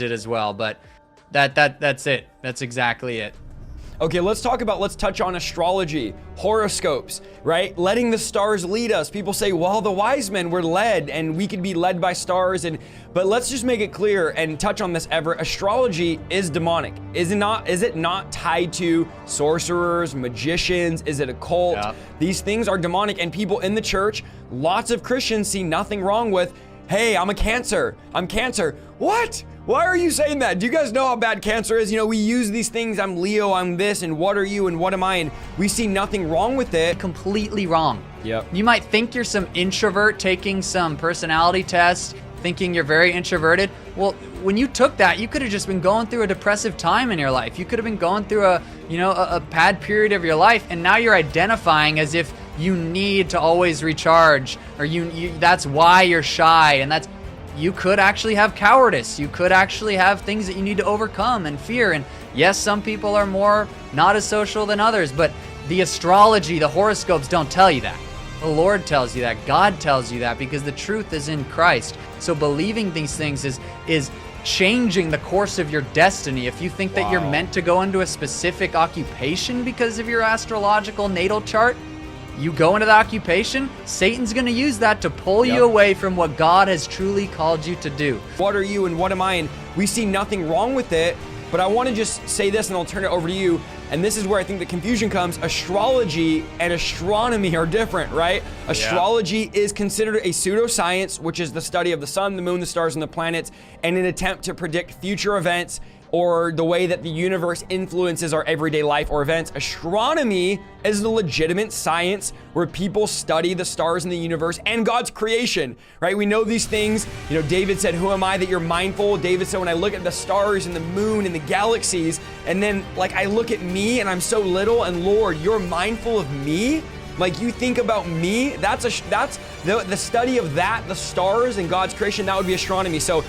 it as well, but that's it. That's exactly it. Okay, let's touch on astrology, horoscopes, right? Letting the stars lead us. People say, well, the wise men were led and we could be led by stars. But let's just make it clear and touch on this, Everett. Astrology is demonic. Is it not tied to sorcerers, magicians? Is it a cult? Yeah. These things are demonic, and people in the church, lots of Christians see nothing wrong with, hey, I'm a Cancer. I'm Cancer. What? Why are you saying that? Do you guys know how bad Cancer is? You know, we use these things. I'm Leo, I'm this, and what are you, and what am I? And we see nothing wrong with it. Completely wrong. Yep. You might think you're some introvert taking some personality test, thinking you're very introverted. Well, when you took that, you could have just been going through a depressive time in your life. You could have been going through a bad period of your life, and now you're identifying as if you need to always recharge, or that's why you're shy, and you could actually have cowardice. You could actually have things that you need to overcome and fear. And yes, some people are more not as social than others, but the astrology, the horoscopes don't tell you that. The Lord tells you that. God tells you that, because the truth is in Christ. So believing these things is changing the course of your destiny. If you think that you're meant to go into a specific occupation because of your astrological natal chart, you go into the occupation, Satan's going to use that to pull you away from what God has truly called you to do. What are you and what am I? And we see nothing wrong with it, but I want to just say this and I'll turn it over to you. And this is where I think the confusion comes. Astrology and astronomy are different, right? Astrology is considered a pseudoscience, which is the study of the sun, the moon, the stars, and the planets, and an attempt to predict future events or the way that the universe influences our everyday life or events. Astronomy is the legitimate science where people study the stars in the universe and God's creation, right? We know these things. You know, David said, who am I that you're mindful? David said, when I look at the stars and the moon and the galaxies, and then like I look at me and I'm so little, and Lord, you're mindful of me? Like you think about me? That's the study of that, the stars and God's creation. That would be astronomy. So